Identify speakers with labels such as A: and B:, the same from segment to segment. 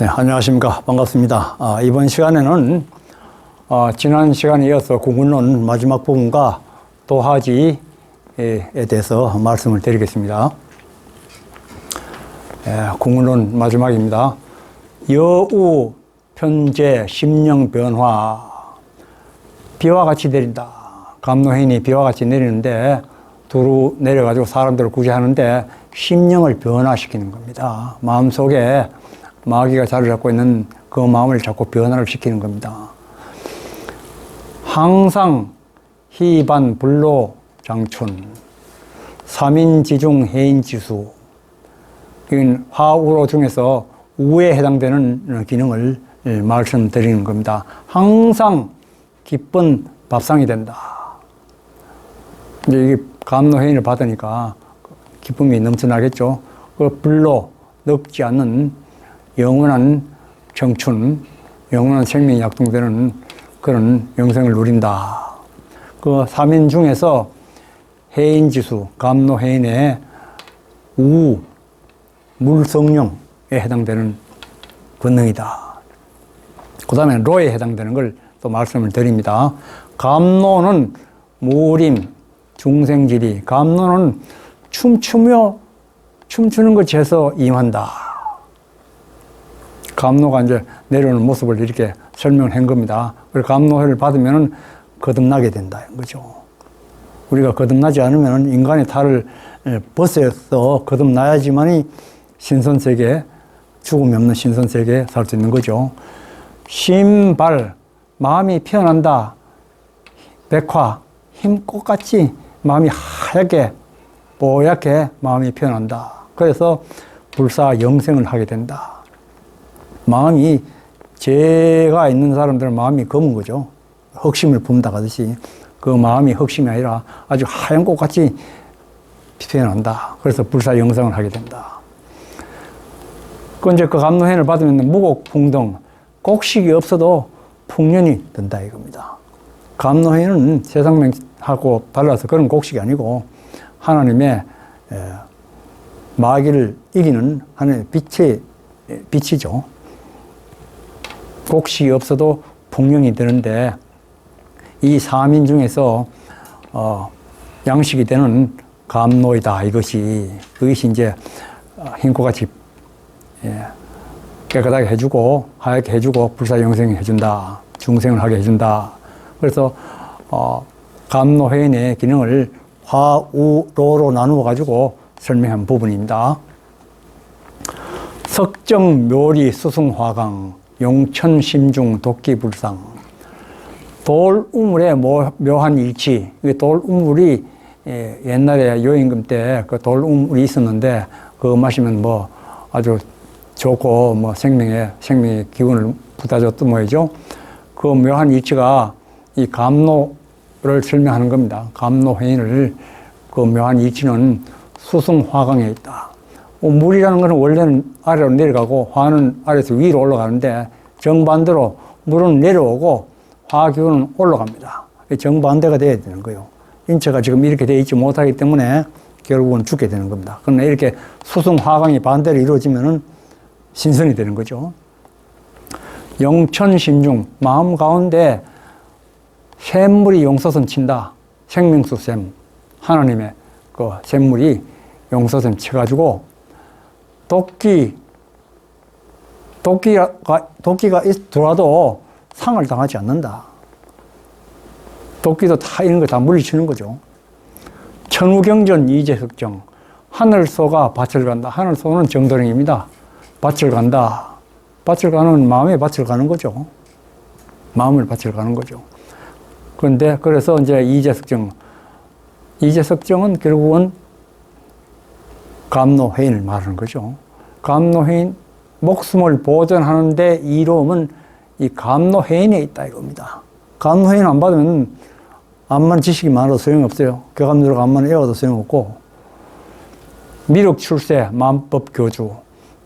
A: 네, 안녕하십니까. 반갑습니다. 이번 시간에는 지난 시간에 이어서 구근론 마지막 부분과 도하지에 대해서 말씀을 드리겠습니다. 구근론 마지막입니다. 여우 편재 심령 변화. 비와 같이 내린다. 감노해인이 비와 같이 내리는데 두루 내려가지고 사람들을 구제하는데 심령을 변화시키는 겁니다. 마음속에 마귀가 자리를 잡고 있는 그 마음을 자꾸 변화를 시키는 겁니다. 항상 희반 불로 장춘 삼인지중 해인지수, 이건 화우로 중에서 우에 해당되는 기능을 말씀드리는 겁니다. 항상 기쁜 밥상이 된다. 이제 이게 감노해인을 받으니까 기쁨이 넘쳐나겠죠. 그 불로 늙지 않는 영원한 청춘, 영원한 생명이 약동되는 그런 영생을 누린다. 그 3인 중에서 해인지수, 감노해인의 우, 물성령에 해당되는 권능이다. 그 다음에 로에 해당되는 걸 또 말씀을 드립니다. 감노는 무림, 중생지리. 감노는 춤추며 춤추는 것에서 임한다. 감노가 이제 내려오는 모습을 이렇게 설명한 겁니다. 그래서 감노회를 받으면 거듭나게 된다. 거죠. 우리가 거듭나지 않으면 인간의 탈을 벗어서 거듭나야지만이 신선세계, 죽음이 없는 신선세계에 살 수 있는 거죠. 심발, 마음이 피어난다. 백화, 힘꽃같이 마음이 하얗게, 뽀얗게 마음이 피어난다. 그래서 불사 영생을 하게 된다. 마음이, 죄가 있는 사람들은 마음이 검은 거죠. 흑심을 뿜다 하듯이 그 마음이 흑심이 아니라 아주 하얀 꽃같이 피어난다. 그래서 불사 영생을 하게 된다. 그 이제 그 감노해인을 받으면 무곡풍등, 곡식이 없어도 풍년이 든다 이겁니다. 감노해인은 세상명하고 달라서 그런 곡식이 아니고 하나님의 마귀를 이기는 하나님의 빛이죠. 곡식이 없어도 풍년이 되는데 이 3인 중에서 양식이 되는 감노이다. 이것이 이제 흰꽃같이 깨끗하게 해주고 하얗게 해주고 불사 영생 해준다. 중생을 하게 해준다. 그래서 감노해인의 기능을 화우로로 나누어 가지고 설명한 부분입니다. 석정 묘리 수승화강 용천심중 도끼불상. 돌우물의 묘한 일치. 돌우물이 옛날에 요임금 때 그 돌우물이 있었는데 그거 마시면 뭐 아주 좋고 뭐 생명의 기운을 부다줬던 모이죠. 그 묘한 일치가 이 감노를 설명하는 겁니다. 감노해인을 그 묘한 일치는 수승화강에 있다. 물이라는 것은 원래는 아래로 내려가고 화는 아래에서 위로 올라가는데 정반대로 물은 내려오고 화 기운은 올라갑니다. 정반대가 돼야 되는 거예요. 인체가 지금 이렇게 되어 있지 못하기 때문에 결국은 죽게 되는 겁니다. 그러나 이렇게 수승화강이 반대로 이루어지면은 신선이 되는 거죠. 영천심중, 마음 가운데 샘물이 용서선 친다. 생명수 샘, 하나님의 그 샘물이 용서선 쳐가지고 도끼가 들어와도 상을 당하지 않는다. 도끼도 다 이런 거 다 물리치는 거죠. 천우경전 이재석정, 하늘소가 밭을 간다. 하늘소는 정도령입니다. 밭을 간다. 밭을 가는 마음의 밭을 가는 거죠. 마음을 밭을 가는 거죠. 그런데 그래서 이제 이재석정은 결국은 감노해인을 말하는 거죠. 감노해인, 목숨을 보존하는데 이로움은 이 감노해인에 있다 이겁니다. 감노해인 안 받으면 암만 지식이 많아도 소용없어요. 교감누락 암만 외워도 소용없고, 미륵 출세, 만법 교주.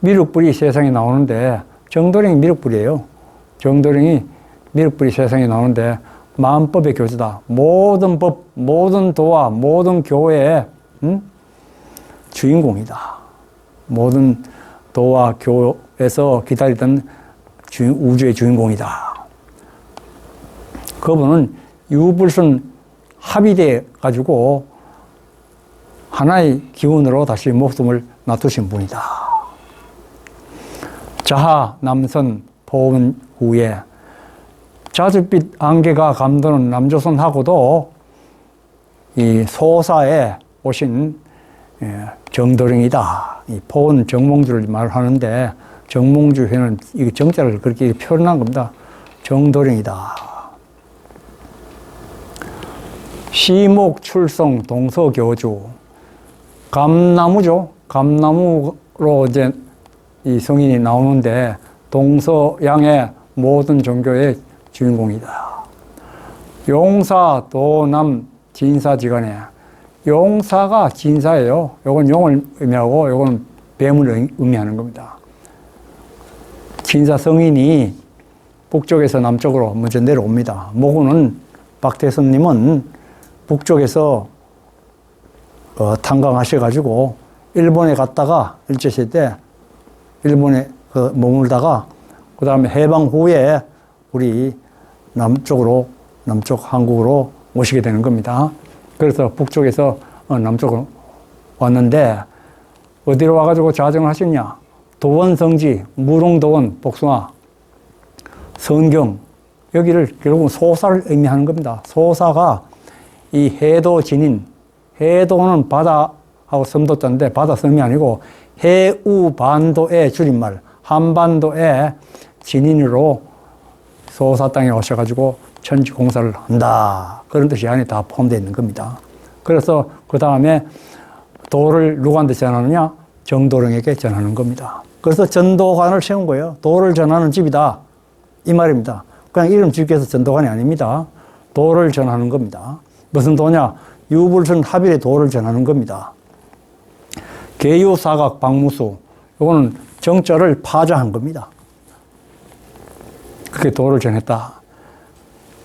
A: 미륵불이 세상에 나오는데, 정도령이 미륵불이에요. 정도령이 미륵불이 세상에 나오는데, 만법의 교주다. 모든 법, 모든 도와, 모든 교회의 주인공이다. 모든 도와 교에서 기다리던 우주의 주인공이다. 그분은 유불선 합의돼 가지고 하나의 기운으로 다시 목숨을 놔두신 분이다. 자하 남선 포원 후에 자줏빛 안개가 감도는 남조선하고도 이 소사에 오신 정도령이다. 이 포원 정몽주를 말하는데 정몽주회는 이 정자를 그렇게 표현한 겁니다. 정도령이다. 시목 출성 동서교주 감나무죠. 감나무로 이제 이 성인이 나오는데 동서양의 모든 종교의 주인공이다. 용사 도남 진사지간에 용사가 진사예요. 요건 용을 의미하고 요건 뱀을 의미하는 겁니다. 진사 성인이 북쪽에서 남쪽으로 먼저 내려옵니다. 모구는 박태선님은 북쪽에서 탄광하셔가지고 일본에 갔다가 일제시대 일본에 머물다가 그 다음에 해방 후에 우리 남쪽 한국으로 오시게 되는 겁니다. 그래서 북쪽에서 남쪽으로 왔는데 어디로 와가지고 자정을 하셨냐? 도원성지, 무롱도원, 복숭아, 선경 여기를 결국은 소사를 의미하는 겁니다. 소사가 이 해도 진인, 해도는 바다하고 섬도자인데 바다 섬이 아니고 해우반도의 줄임말, 한반도의 진인으로 소사 땅에 오셔가지고 천지 공사를 한다. 그런 뜻이 안에 다 포함되어 있는 겁니다. 그래서 그 다음에 도를 누구한테 전하느냐? 정도령에게 전하는 겁니다. 그래서 전도관을 세운 거예요. 도를 전하는 집이다. 이 말입니다. 그냥 이름 짓기 위해서 전도관이 아닙니다. 도를 전하는 겁니다. 무슨 도냐? 유불선 합일의 도를 전하는 겁니다. 계유사각 박무수. 이거는 정절을 파자한 겁니다. 그렇게 도를 전했다.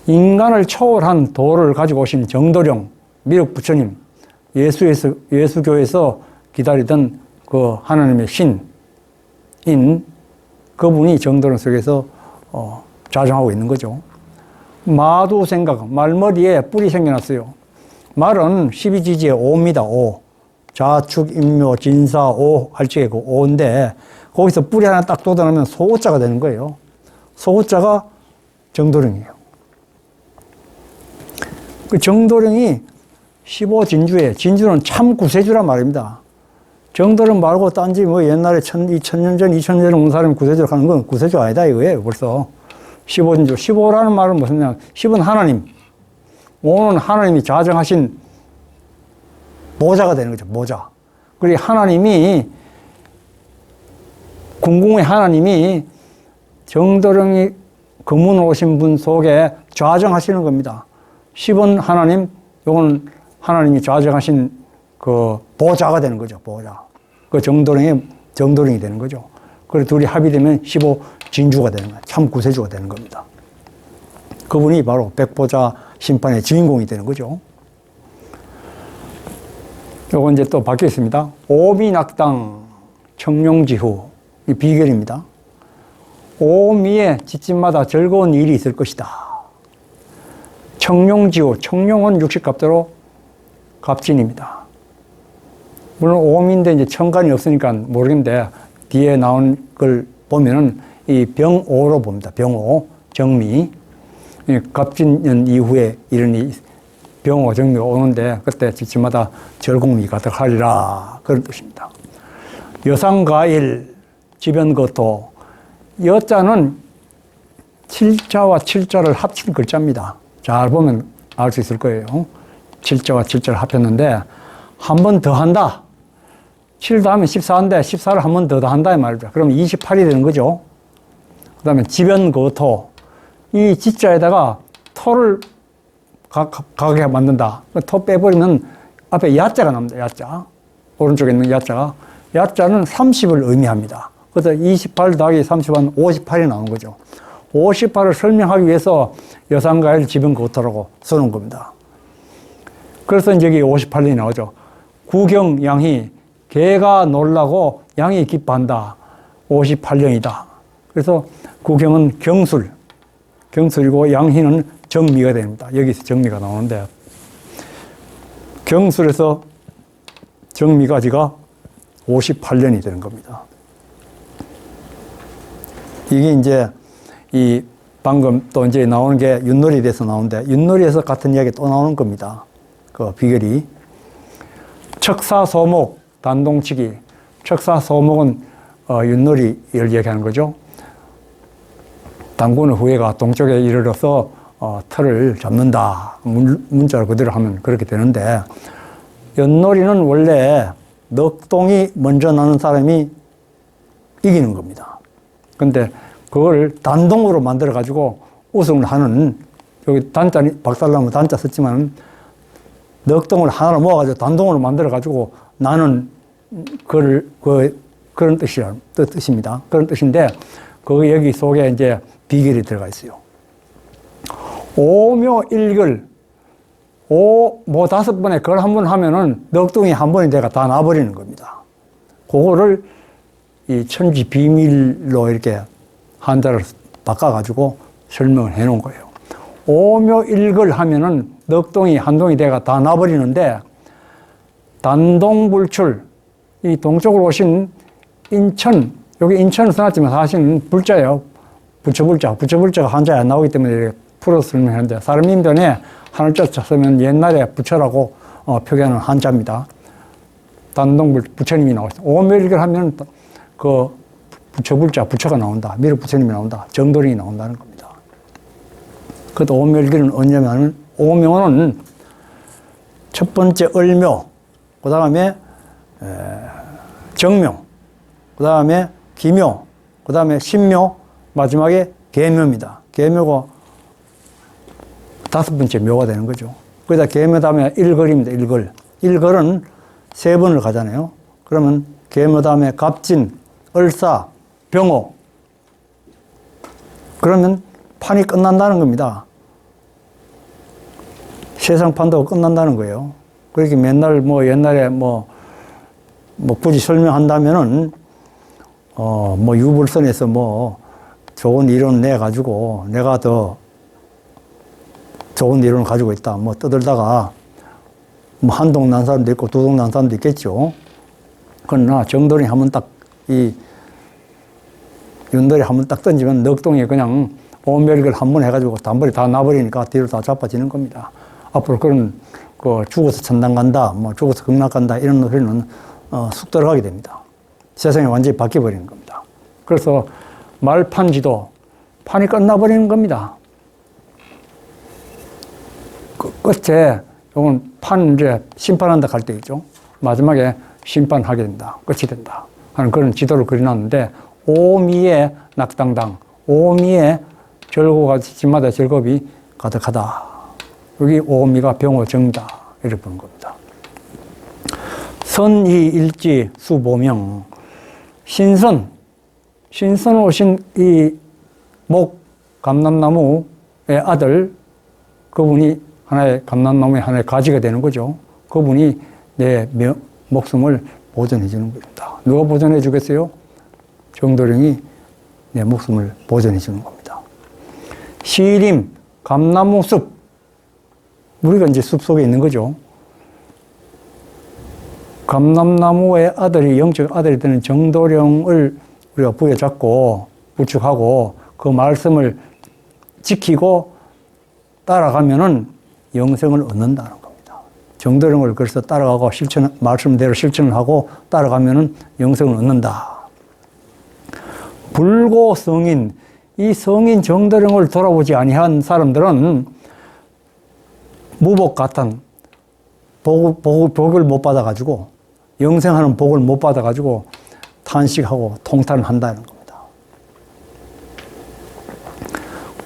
A: 인간을 초월한 도를 가지고 오신 정도령, 미륵 부처님, 예수교에서 기다리던 그 하나님의 신인, 그분이 정도령 속에서 자정하고 있는 거죠. 마도 생각, 말머리에 뿔이 생겨났어요. 말은 12지지의 오입니다, 오. 자축, 인묘, 진사, 오, 할지의 그 오인데, 거기서 뿔이 하나 딱 돋아나면 소자가 되는 거예요. 소자가 정도령이에요. 그 정도령이 15진주에, 진주는 참 구세주란 말입니다. 정도령 말고 딴지 뭐 옛날에 2000년 전, 2000년 전에 온 사람이 구세주를 하는 건 구세주 아니다 이거예요, 벌써. 15진주. 15라는 말은 무슨냐? 10은 하나님. 5는 하나님이 자정하신 모자가 되는 거죠, 모자. 그리고 하나님이, 궁궁의 하나님이 정도령이 금문 오신 분 속에 좌정하시는 겁니다. 10은 하나님, 요거는 하나님이 좌정하신 그 보좌가 되는 거죠, 보좌. 그 정도령이 되는 거죠. 그래서 둘이 합의되면 15 진주가 되는 거예요. 참 구세주가 되는 겁니다. 그분이 바로 백보자 심판의 주인공이 되는 거죠. 요거 이제 또 바뀌어 있습니다. 오미낙당 청룡지후. 이 비결입니다. 오미의 집집마다 즐거운 일이 있을 것이다. 청룡지후. 청룡은 육식갑자로 갑진입니다. 물론 오미인데 이제 천간이 없으니까 모르겠는데 뒤에 나온 걸 보면은 이 병오로 봅니다. 병오, 정미. 갑진년 이후에 이런 병오, 정미가 오는데 그때 집집마다 절공이 가득하리라. 그런 뜻입니다. 여상가일, 지변거토. 여자는 7자와 7자를 합친 글자입니다. 잘 보면 알 수 있을 거예요. 7자와 7자를 합쳤는데 한 번 더 한다. 7 더하면 14인데 14를 한 번 더 한다 이 말이죠. 그럼 28이 되는 거죠. 그 다음에 지변거토. 이 지자에다가 토를 가게 만든다. 토 빼버리면 앞에 야자가 나옵니다. 야자. 오른쪽에 있는 야자가. 야자는 30을 의미합니다. 그래서 28 더하기 30은 58이 나오는 거죠. 58을 설명하기 위해서 여상가일 지변거토라고 써놓은 겁니다. 그래서 이제 여기 58년이 나오죠. 구경양희, 개가 놀라고 양이 기뻐한다. 58년이다. 그래서 구경은 경술이고 양희는 정미가 됩니다. 여기서 정미가 나오는데 경술에서 정미까지가 58년이 되는 겁니다. 이게 이제 이 방금 또 이제 나오는 게 윷놀이에 대해서 나오는데 윷놀이에서 같은 이야기 또 나오는 겁니다. 그 비결이 척사소목 단동치기. 척사소목은 윷놀이를 얘기하는 거죠. 단군의 후예가 동쪽에 이르러서 틀을 잡는다. 문자를 그대로 하면 그렇게 되는데 윷놀이는 원래 넉동이 먼저 나는 사람이 이기는 겁니다. 근데 그걸 단동으로 만들어 가지고 우승을 하는, 여기 단자, 박살나면 단자 썼지만 넉동을 하나로 모아가지고 단동으로 만들어 가지고 나는 그런 뜻입니다. 그런 뜻인데 여기 속에 이제 비결이 들어가 있어요. 오묘일글, 다섯 번에 걸 한 번 하면은 넉동이 한 번이 돼가 다 나버리는 겁니다. 그거를 이 천지 비밀로 이렇게 한자를 바꿔가지고 설명을 해 놓은 거예요. 오묘일글 하면은 넉동이 한 동이 돼가 다 나버리는데 단동불출, 이 동쪽으로 오신 인천, 여기 인천을 써놨지만 사실은 불자예요. 부처불자가 한자에 안 나오기 때문에 이렇게 풀어서 설명하는데 사람인변에 하늘자 쓰면 옛날에 부처라고 표기하는 한자입니다. 부처님이 나오죠. 오묘일글 하면 그 부처가 나온다. 미륵 부처님이 나온다. 정도령이 나온다는 겁니다. 그것도 오묘일글은 언제냐면 오묘는 첫 번째 을묘, 그 다음에 정묘, 그 다음에 기묘, 그 다음에 신묘, 마지막에 계묘입니다. 계묘가 다섯 번째 묘가 되는 거죠. 거기다 계묘 다음에 일걸입니다. 일걸은 세 번을 가잖아요. 그러면 계묘 다음에 갑진, 을사, 병호. 그러면 판이 끝난다는 겁니다. 세상 판도가 끝난다는 거예요. 그렇게 맨날 옛날에 굳이 설명한다면은 유불선에서 좋은 이론 내가지고 내가 더 좋은 이론을 가지고 있다. 떠들다가 한 동 난 사람도 있고 두 동 난 사람도 있겠죠. 그러나 정도령이 한번 딱 윷놀이 한번 딱 던지면 넉동이 그냥 오묘일글 한번 해가지고 단벌이 다 나버리니까 뒤로 다 자빠지는 겁니다. 앞으로 그런 죽어서 천당 간다, 죽어서 극락 간다 이런 소리는 쑥 들어가게 됩니다. 세상이 완전히 바뀌어버리는 겁니다. 그래서 말판지도 판이 끝나버리는 겁니다. 끝에 요건 판 이제 심판한다 갈 때 있죠. 마지막에 심판하게 된다, 끝이 된다 하는 그런 지도를 그려놨는데 오미의 낙당당, 오미의 절고가 집마다 즐겁이 가득하다. 여기 오미가 병호정이다 이렇게 보는 겁니다. 선이일지 수보명, 신선 오신 이 감람나무의 아들, 그분이 하나의 감람나무의 하나의 가지가 되는 거죠. 그분이 내 목숨을 보존해 주는 겁니다. 누가 보존해 주겠어요? 정도령이 내 목숨을 보존해 주는 겁니다. 시림, 감나무 숲, 우리가 이제 숲 속에 있는 거죠. 감람나무의 아들이, 영적 아들이 되는 정도령을 우리가 부여잡고 구축하고 그 말씀을 지키고 따라가면은 영생을 얻는다는 겁니다. 정도령을 그래서 따라가고 말씀대로 실천을 하고 따라가면은 영생을 얻는다. 불고 성인, 이 성인 정도령을 돌아보지 아니한 사람들은 무복 같은 복을 못 받아가지고 영생하는 복을 못 받아가지고 탄식하고 통탄을 한다는 겁니다.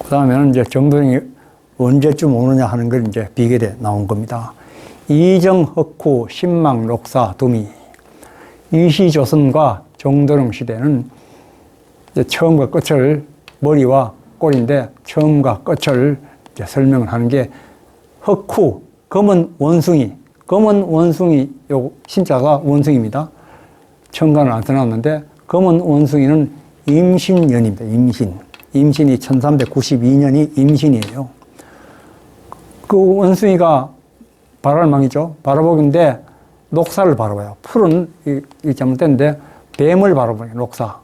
A: 그 다음에는 이제 정도령이 언제쯤 오느냐 하는 걸 이제 비결에 나온 겁니다. 이정흑후 신망록사 두미. 이시조선과 정도령 시대는 이제 처음과 끝을, 머리와 꼬리인데 처음과 끝을 이제 설명을 하는 게 흑후, 검은 원숭이, 요 신자가 원숭이입니다. 천간을 안 써놨는데 검은 원숭이는 임신년입니다. 임신이 1392년이 임신이에요. 그 원숭이가 바랄망이죠. 바라보기인데 녹사를 바라봐요. 풀은 이 잘못됐는데 뱀을 바라보요. 녹사.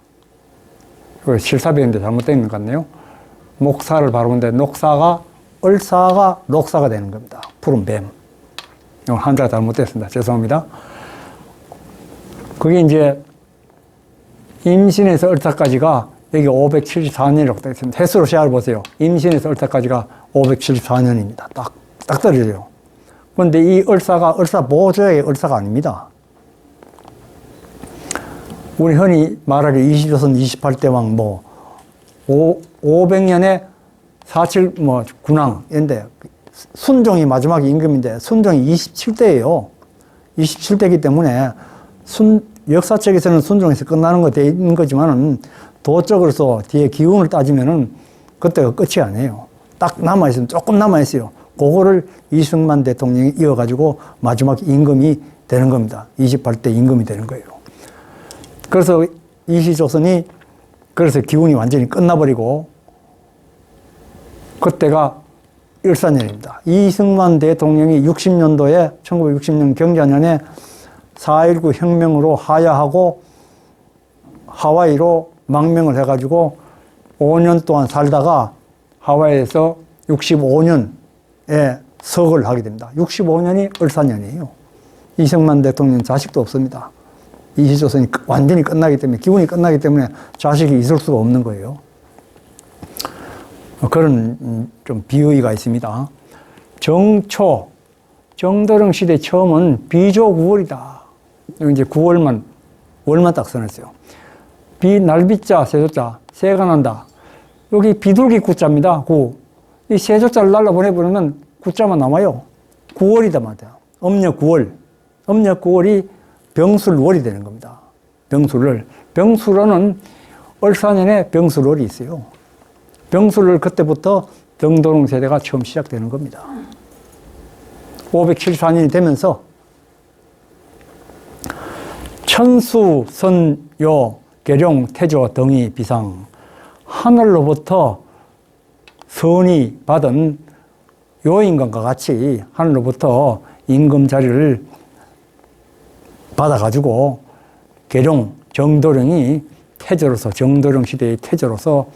A: 실사뱀인데 잘못된 것 같네요. 목사를 바라보는데 녹사가 을사가 녹사가 되는 겁니다. 푸른 뱀. 이건 한자가 잘못됐습니다. 죄송합니다. 그게 이제 임신에서 을사까지가 여기 574년이라고 되어 있습니다. 횟수로 시작을 보세요. 임신에서 을사까지가 574년입니다. 딱 떨어져요. 그런데 이 을사가 을사 보조의 을사가 아닙니다. 우리 흔히 말하기 20조선 28대왕 500년에 47 군왕 인데 순종이 마지막 임금인데 순종이 27대예요. 27대이기 때문에 역사책에서는 순종에서 끝나는 거 돼 있는 거지만은 도적으로서 뒤에 기운을 따지면은 그때가 끝이 아니에요. 딱 남아있으면 조금 남아있어요. 그거를 이승만 대통령이 이어가지고 마지막 임금이 되는 겁니다. 28대 임금이 되는 거예요. 그래서 이시조선이 그래서 기운이 완전히 끝나버리고 그때가 일사년입니다. 이승만 대통령이 60년도에 1960년 경자년에 4.19 혁명으로 하야하고 하와이로 망명을 해가지고 5년 동안 살다가 하와이에서 65년에 석을 하게 됩니다. 65년이 을사년이에요. 이승만 대통령 자식도 없습니다. 이시조선이 완전히 끝나기 때문에, 기운이 끝나기 때문에 자식이 있을 수가 없는 거예요. 그런 좀 비의가 있습니다. 정초, 정도령 시대 처음은 비조 9월이다. 이제 9월만, 월만 딱 써놨어요. 날비자, 세조자, 새가 난다. 여기 비둘기 구자입니다. 이 세조자를 날라보내버리면 구자만 남아요. 9월이다 말이야. 음력 9월. 음력 9월이 병술월이 되는 겁니다. 병술월은 을사년에 병술월이 있어요. 병술월 그때부터 정도령 세대가 처음 시작되는 겁니다. 574년이 되면서 천수, 선요, 계룡, 태조, 덩이, 비상 하늘로부터 선이 받은 요임금과 같이 하늘로부터 임금 자리를 받아가지고 계룡, 정도령이 태조로서 정도령 시대의 태조로서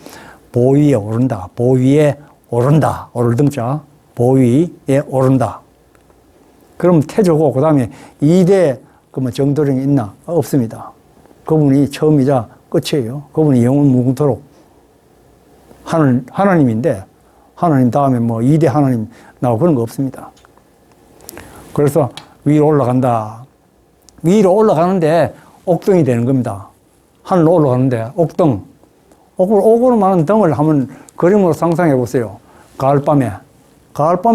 A: 보위에 오른다. 보위에 오른다. 오를 등자 보위에 오른다. 그럼 태조고 그 다음에 2대 정도령이 있나? 없습니다. 그분이 처음이자 끝이에요. 그분이 영원 무궁토록 하나님인데 하나님 다음에 2대 하나님 나오고 그런 거 없습니다. 그래서 위로 올라간다. 위로 올라가는데 옥등이 되는 겁니다. 하늘로 올라가는데 옥등. 옥으로 많은 등을 한번 그림으로 상상해 보세요. 가을밤에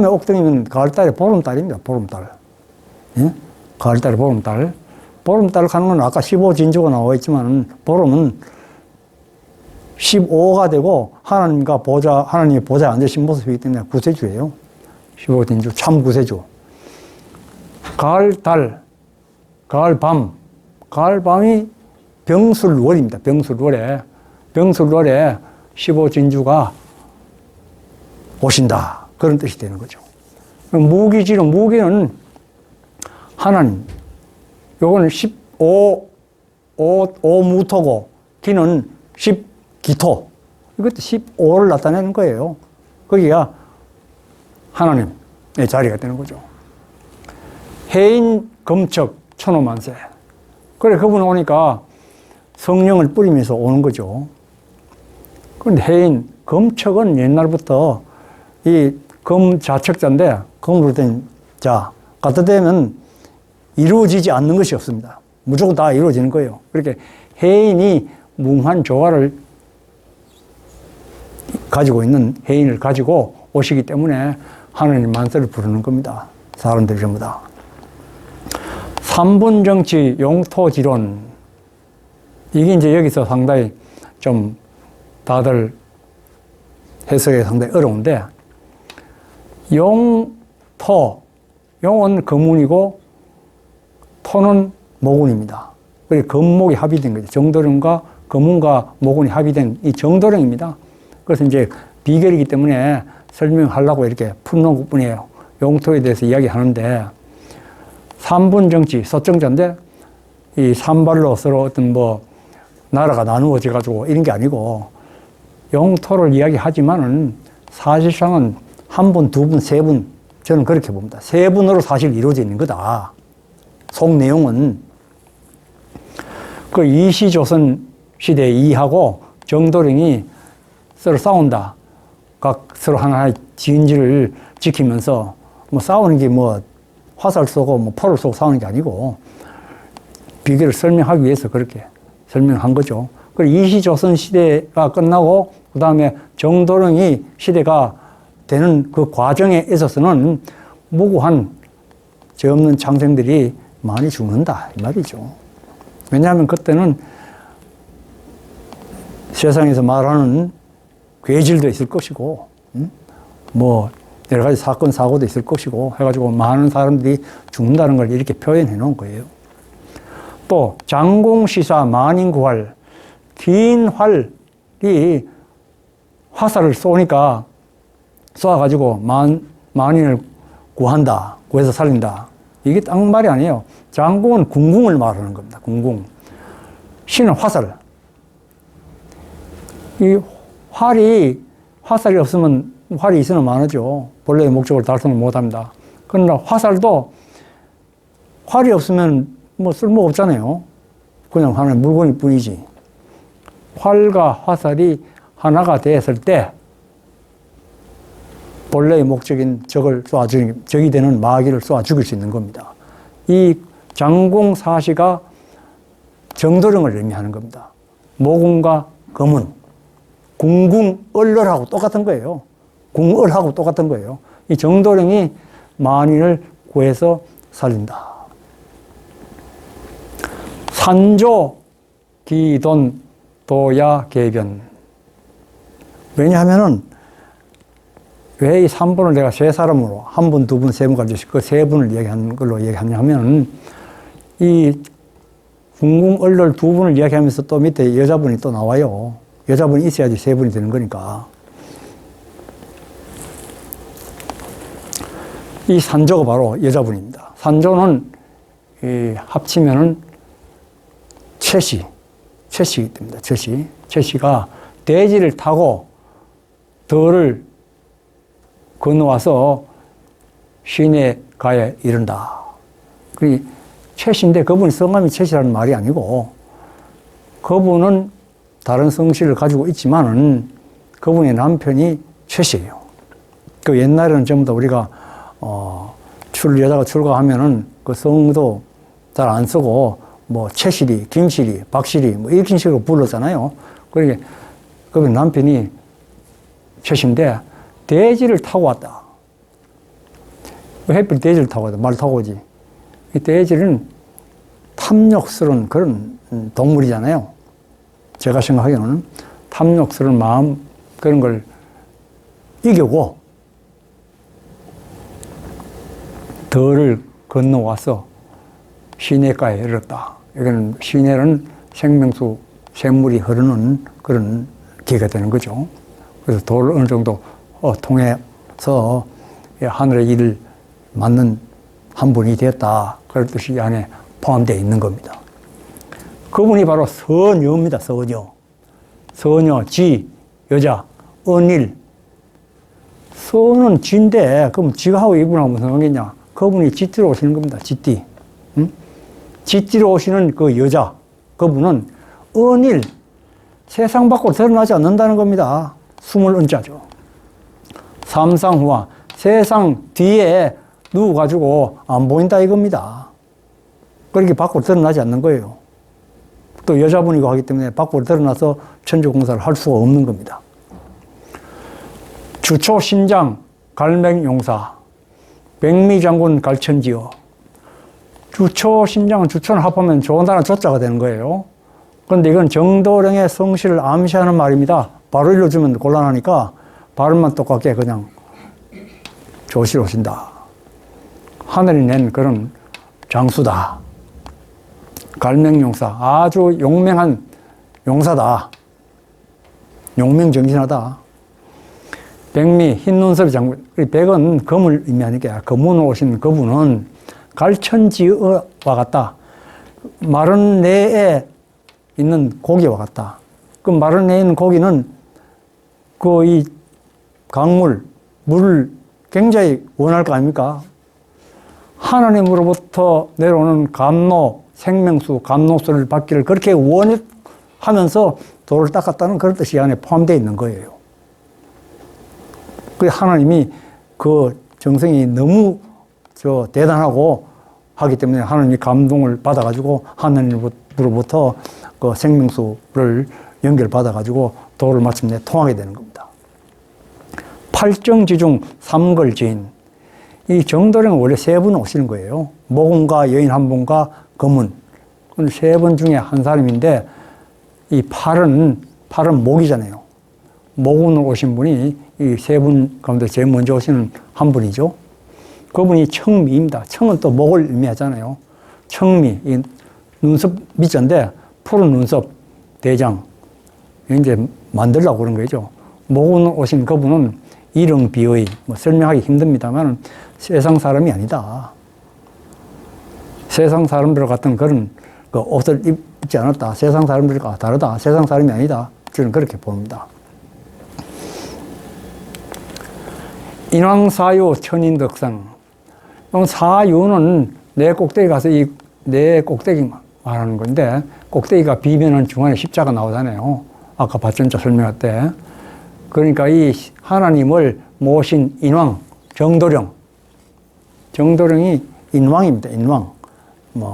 A: 옥등이면 가을달에 보름달입니다. 보름달. 예? 가을달에 보름달. 보름달 가는 건 아까 15진주가 나와 있지만 보름은 15가 되고 하나님이 보좌에 앉으신 모습이기 때문에 구세주예요. 15진주, 참 구세주. 가을달, 가을밤이 병술월입니다. 병술월에 15진주가 오신다. 그런 뜻이 되는 거죠. 무기는 하나님. 요거는 15무토고, 기는 10기토. 이것도 15를 나타내는 거예요. 거기가 하나님의 자리가 되는 거죠. 해인, 검척, 천호만세. 그래, 그분 오니까 성령을 뿌리면서 오는 거죠. 그런데 해인, 검척은 옛날부터 이 검자척자인데, 검으로 된 자, 갖다 대면 이루어지지 않는 것이 없습니다. 무조건 다 이루어지는 거예요. 그렇게 해인이 뭉한 조화를 가지고 있는 해인을 가지고 오시기 때문에 하나님 만세를 부르는 겁니다. 사람들이 전부 다. 삼분정치 용토지론. 이게 이제 여기서 상당히 좀 다들 해석이 상당히 어려운데, 용은 금운이고 토는 모군입니다. 그리고 금목이 합의된 거죠. 정도령과 금운과 목운이 합의된 이 정도령입니다. 그래서 이제 비결이기 때문에 설명하려고 이렇게 풀어놓은 것 뿐이에요. 용토에 대해서 이야기하는데, 삼분정치, 서정자인데, 이 산발로 서로 어떤 나라가 나누어져 가지고 이런 게 아니고, 용토를 이야기하지만은 사실상은 한 분, 두 분, 세 분, 저는 그렇게 봅니다. 세 분으로 사실 이루어져 있는 거다. 속 내용은. 그 이시조선 시대 이하고 정도령이 서로 싸운다. 각 서로 하나의 진지를 지키면서 싸우는 게 화살 쏘고 포를 쏘고 싸우는 게 아니고 비결을 설명하기 위해서 그렇게 설명한 거죠. 그리고 이시조선 시대가 끝나고 그 다음에 정도령이 시대가 되는 그 과정에 있어서는 무고한 죄 없는 창생들이 많이 죽는다 이 말이죠. 왜냐하면 그때는 세상에서 말하는 괴질도 있을 것이고 여러 가지 사건 사고도 있을 것이고 해가지고 많은 사람들이 죽는다는 걸 이렇게 표현해 놓은 거예요. 또 장공시사 만인구활, 긴 활이 화살을 쏘니까 쏘아가지고 만인을 구한다, 구해서 살린다. 이게 딱 말이 아니에요. 장공은 궁궁을 말하는 겁니다. 궁궁. 신은 화살. 이 화살이 없으면 활이 있으면 많으죠. 본래의 목적을 달성을 못합니다. 그러나 화살도 활이 없으면 쓸모가 없잖아요. 그냥 하나의 물건일 뿐이지. 활과 화살이 하나가 됐을 때 본래의 목적인 적이 되는 마귀를 쏘아 죽일 수 있는 겁니다. 이 장공사시가 정도령을 의미하는 겁니다. 모군과 금운, 궁궁얼월하고 똑같은 거예요. 궁얼하고 똑같은 거예요. 이 정도령이 만인을 구해서 살린다. 산조, 기돈, 도야, 계변. 왜냐하면은 왜 이 3분을 내가 세 사람으로 한 분, 두 분, 세 분 가지고 그 세 분을 얘기하는 걸로 얘기하냐면 이 궁궁얼월 두 분을 이야기하면서 또 밑에 여자분이 또 나와요. 여자분이 있어야지 세 분이 되는 거니까. 이 산조가 바로 여자분입니다. 산조는 합치면은 최씨이기 때문에 최씨가 대지를 타고 덜을 건너와서 시내가에 이른다. 그 최씨인데 그분이 성함이 최씨라는 말이 아니고 그분은 다른 성씨를 가지고 있지만은 그분의 남편이 최씨예요. 그 옛날에는 전부 다 우리가 여자가 출가하면은 그 성도 잘 안 쓰고 최씨리, 김씨리, 박씨리 이런 식으로 불렀잖아요. 그러니까 그분 남편이 최씨인데 대지를 타고 왔다. 왜 하필 대지를 타고 왔다? 말 타고 오지. 이 대지는 탐욕스러운 그런 동물이잖아요. 제가 생각하기에는 탐욕스러운 마음 그런 걸 이겨고 덜을 건너와서 시내가에 이르렀다. 이거는 시내는 생명수, 샘물이 흐르는 그런 기회가 되는 거죠. 그래서 도를 어느 정도 통해서 하늘의 일을 맡는 한 분이 되었다. 그런 뜻이 이 안에 포함되어 있는 겁니다. 그분이 바로 서녀입니다. 서녀, 지, 여자, 은일. 서는 지인데 그럼 지가 하고 이분하고 무슨 관계냐? 그분이 짖띠로 오시는 겁니다. 짖띠. 응? 짖띠로 오시는 그 여자, 그분은 은일, 세상 밖으로 드러나지 않는다는 겁니다. 숨을 은자죠. 삼상후와, 세상 뒤에 누워가지고 안 보인다 이겁니다. 그렇게 밖으로 드러나지 않는 거예요. 또 여자분이고 하기 때문에 밖으로 드러나서 천주공사를 할 수가 없는 겁니다. 주초신장, 갈맹용사, 백미장군 갈천지어. 주초신장은 주초는 합하면 좋은 단어 조자가 되는 거예요. 그런데 이건 정도령의 성씨를 암시하는 말입니다. 바로 일러주면 곤란하니까 발음만 똑같게 그냥 조실 오신다. 하늘이 낸 그런 장수다. 갈명용사, 아주 용맹한 용사다. 용맹정진하다. 백미, 흰눈썹 장군. 백은 검을 의미하니까 검문으로 오신 그분은 갈천지와 같다. 마른 내에 있는 고기와 같다. 그 마른 내에 있는 고기는 그 이 강물, 물을 굉장히 원할 거 아닙니까? 하나님으로부터 내려오는 감로, 생명수, 감로수를 받기를 그렇게 원하면서 돌을 닦았다는 그런 뜻이 안에 포함되어 있는 거예요. 그 하나님이 그 정성이 너무 대단하고 하기 때문에 하나님이 감동을 받아가지고 하나님으로부터 그 생명수를 연결받아가지고 돌을 마침내 통하게 되는 겁니다. 팔정지중 삼걸지인. 이 정도령은 원래 세 분 오시는 거예요. 모군과 여인 한 분과 검은. 세 분 중에 한 사람인데 이 팔은 목이잖아요. 모군으로 오신 분이 이 세 분 가운데 제일 먼저 오시는 한 분이죠. 그분이 청미입니다. 청은 또 목을 의미하잖아요. 청미, 이 눈썹 밑자인데 푸른 눈썹 대장. 이제 만들려고 그런 거죠. 모군으로 오신 그분은 일응비의, 설명하기 힘듭니다만 세상 사람이 아니다. 세상 사람들 같은 그런 그 옷을 입지 않았다. 세상 사람들과 다르다. 세상 사람이 아니다. 저는 그렇게 봅니다. 인왕사유 천인덕상. 사유는 내 꼭대기 가서 내 꼭대기 말하는 건데, 꼭대기가 비면은 중간에 십자가 나오잖아요. 아까 받전자 설명할 때. 그러니까 이 하나님을 모신 인왕, 정도령. 정도령이 인왕입니다. 인왕.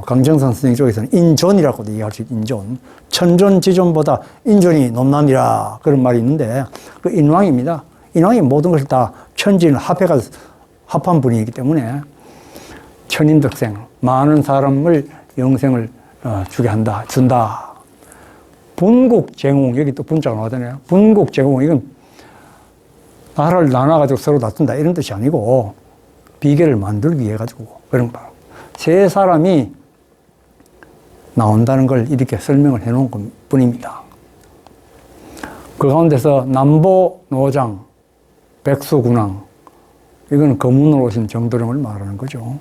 A: 강정선 선생님 쪽에서는 인존이라고도 얘기할 수 있죠. 인존. 천존지존보다 인존이 높나니라. 그런 말이 있는데, 그 인왕입니다. 인왕이 모든 것을 다 천지를 합한 분이기 때문에 천인덕생, 많은 사람을 영생을 주게 준다. 분국제공, 여기 또 분자가 나오잖아요. 분국제공, 이건 나라를 나눠가지고 서로 다툰다 이런 뜻이 아니고 비계를 만들기 위해 가지고 그런 거. 세 사람이 나온다는 걸 이렇게 설명을 해놓은 것 뿐입니다. 그 가운데서 남보노장, 백수군왕, 이건 거문으로 오신 정도령을 말하는 거죠.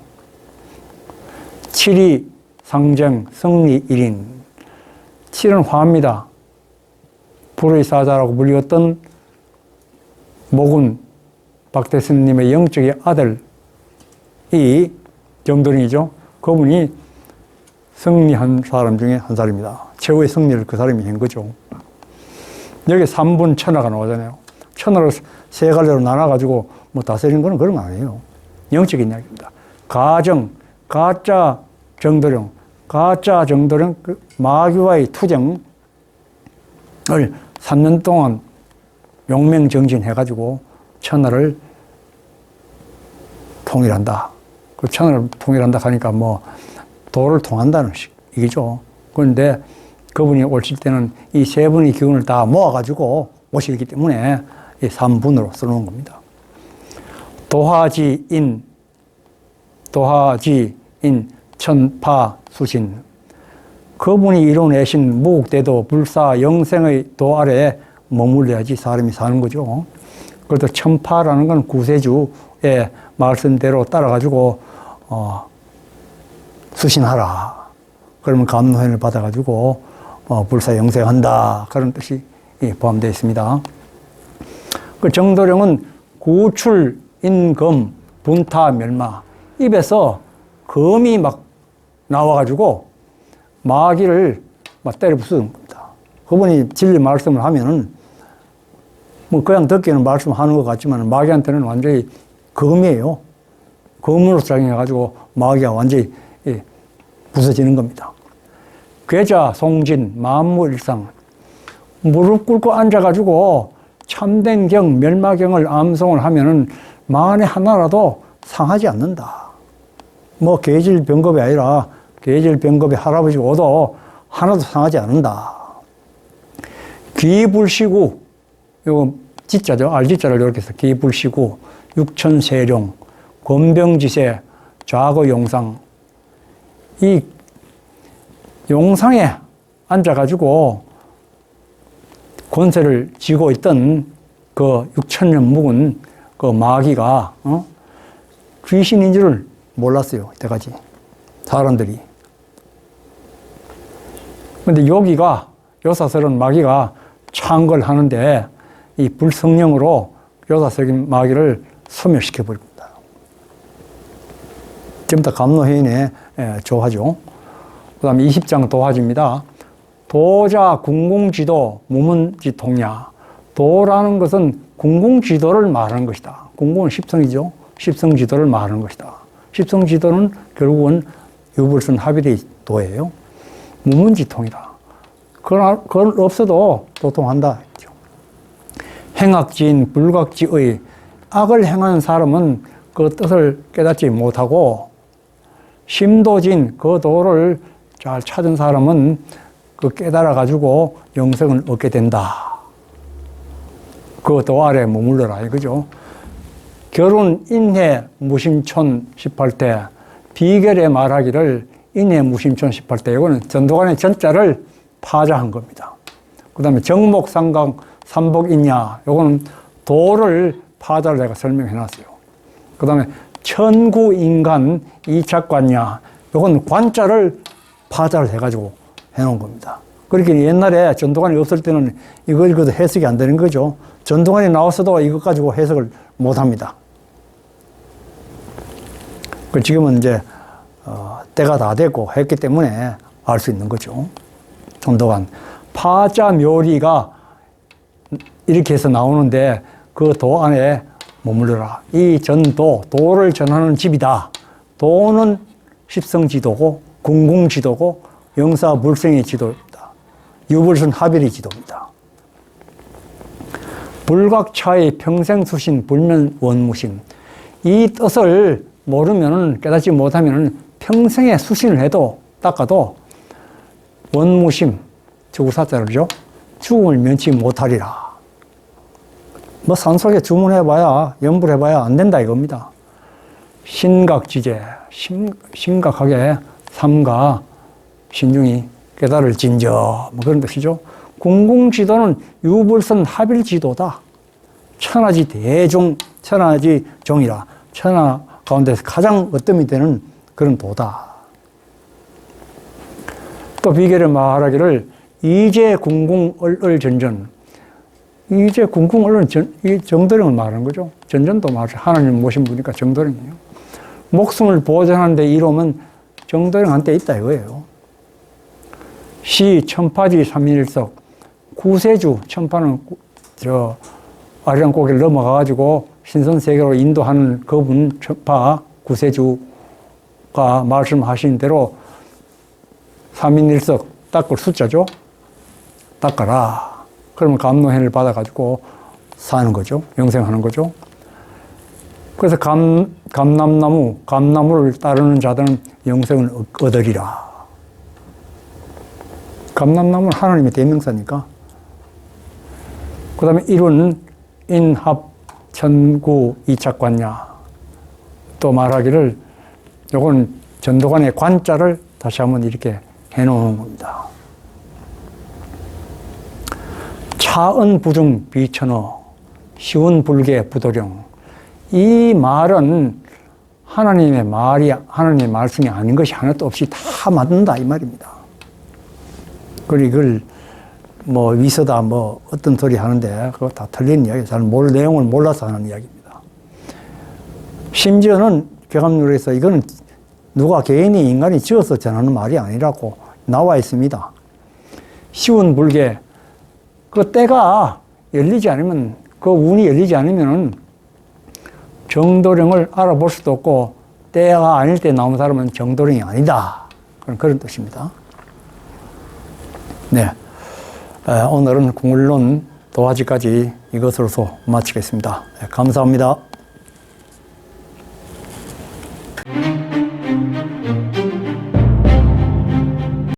A: 칠이 상정, 성리 1인. 칠은 화입니다. 불의 사자라고 불리웠던 모군 박대선님의 영적인 아들이 정도령이죠. 그분이 승리한 사람 중에 한 사람입니다. 최후의 승리를 그 사람이 한 거죠. 여기 3분 천하가 나오잖아요. 천하를 세 갈래로 나눠가지고 다스리는 거는 그런 거 아니에요. 영적인 이야기입니다. 가정, 가짜 정도령, 가짜 정도령, 마귀와의 투쟁을 3년 동안 용맹정진해가지고 천하를 통일한다. 그 천하를 통일한다 하니까 도를 통한다는 얘기죠. 그런데 그분이 오실 때는 이 세 분의 기운을 다 모아가지고 오시기 때문에 이 3분으로 써놓은 겁니다. 도화지인, 천파수신. 그분이 이뤄내신 무국대도 불사 영생의 도 아래에 머물러야지 사람이 사는 거죠. 그래도 천파라는 건 구세주의 말씀대로 따라가지고 수신하라. 그러면 감노현을 받아가지고 불사 영생한다. 그런 뜻이 포함되어 있습니다. 그 정도령은 구출, 인검, 분타, 멸마. 입에서 검이 막 나와가지고 마귀를 막 때려 부수는 겁니다. 그분이 진리 말씀을 하면은 그냥 듣기는 말씀하는 것 같지만 마귀한테는 완전히 검이에요. 검으로 작용해가지고 마귀가 완전히 부서지는 겁니다. 괴자, 송진, 만무일상. 무릎 꿇고 앉아가지고 참된 경, 멸마경을 암송을 하면은 만에 하나라도 상하지 않는다. 계질병겁이 아니라 계질병겁의 할아버지가 오도 하나도 상하지 않는다. 귀불시구, 요거 지자죠. 알지자를 이렇게 해서 귀불시구, 육천세룡, 권병지세, 좌거용상. 이 용상에 앉아가지고 권세를 쥐고 있던 그 6,000년 묵은 그 마귀가 귀신인 줄을 몰랐어요. 이때까지 사람들이. 근데 여기가 요사스러운 마귀가 창걸 하는데 이 불성령으로 요사스러운 마귀를 소멸시켜 버립니다. 지금부터 감로회인의 조화죠. 그 다음에 20장 도화지입니다. 도자 궁궁지도 무문지통야. 도라는 것은 궁궁지도를 말하는 것이다. 궁궁은 십성이죠. 십성지도를 말하는 것이다. 십성지도는 결국은 유불선 합일의 도예요. 무문지통이다. 그건 없어도 도통한다. 행악지인 불각지의 악을 행하는 사람은 그 뜻을 깨닫지 못하고 심도진 그 도를 잘 찾은 사람은 그 깨달아가지고 영생을 얻게 된다. 그 도 아래 머물러라 이거죠. 결혼 인해 무심촌 18대 비결에 말하기를 인해 무심촌 18대 이거는 전도관의 전자를 파자한 겁니다. 그 다음에 정목상강 삼복인야 요거는 도를 파자를 내가 설명해 놨어요. 그 다음에 천구인간 이착관야 요건 관자를 파자를 해가지고 해놓은 겁니다. 그렇게 옛날에 전도관이 없을 때는 이거 읽어도 해석이 안 되는 거죠. 전도관이 나왔어도 이것 가지고 해석을 못 합니다. 지금은 이제 때가 다 됐고 했기 때문에 알 수 있는 거죠. 전도관 파자 묘리가 이렇게 해서 나오는데 그 도 안에 머물러라. 이 전도, 도를 전하는 집이다. 도는 십성지도고 궁궁지도고 영사불생의 지도입니다. 유불선 합일의 지도입니다. 불각차의 평생수신 불면원무심. 이 뜻을 모르면 깨닫지 못하면 평생에 수신을 해도 닦아도 원무심, 주구사자를죠. 죽음을 면치 못하리라. 뭐 산속에 주문해봐야 염불해봐야 안 된다 이겁니다. 신각지제, 심각하게 삼가 신중히 깨달을진저 뭐 그런 뜻이죠. 궁궁지도는 유불선 합일지도다. 천하지 대종, 천하지 종이라. 천하 가운데서 가장 어뜸이 되는 그런 도다. 또 비결에 말하기를 이제 궁궁 얼얼전전. 이제 궁궁 얼얼 이 정도령을 말하는 거죠. 전전도 말하죠. 하나님 모신 분이니까 정도령이에요. 목숨을 보존하는데 이로면 정도령 한때 있다 이거예요. 시 천파지 삼일석 구세주 천파는 저 아리랑 고개를 넘어가가지고 신선세계로 인도하는 그분 천파 구세주가 말씀하신 대로 삼인일석 닦을 숫자죠. 닦아라. 그러면 감노현을 받아가지고 사는 거죠. 영생하는 거죠. 그래서 감나무를 따르는 자들은 영생을 얻으리라. 감람나무는 하나님의 대명사니까. 그 다음에 일은 인합 천구 이착관야. 또 말하기를 요건 전도관의 관자를 다시 한번 이렇게 해놓은 겁니다. 차은 부중 비천어 시운 불계 부도령. 이 말은 하나님의 말이 하나님의 말씀이 아닌 것이 하나도 없이 다 맞는다 이 말입니다. 그리고 이걸 뭐 위서다 뭐 어떤 소리 하는데 그거 다 틀린 이야기. 잘 내용을 몰라서 하는 이야기입니다. 심지어는 개감률에서 이거는 누가 개인이 인간이 지어서 전하는 말이 아니라고 나와 있습니다. 시운 불계 그 때가 열리지 않으면 그 운이 열리지 않으면은 정도령을 알아볼 수도 없고 때가 아닐 때 나온 사람은 정도령이 아니다. 그런 뜻입니다. 네, 오늘은 궁을론 도화지까지 이것으로서 마치겠습니다. 네, 감사합니다.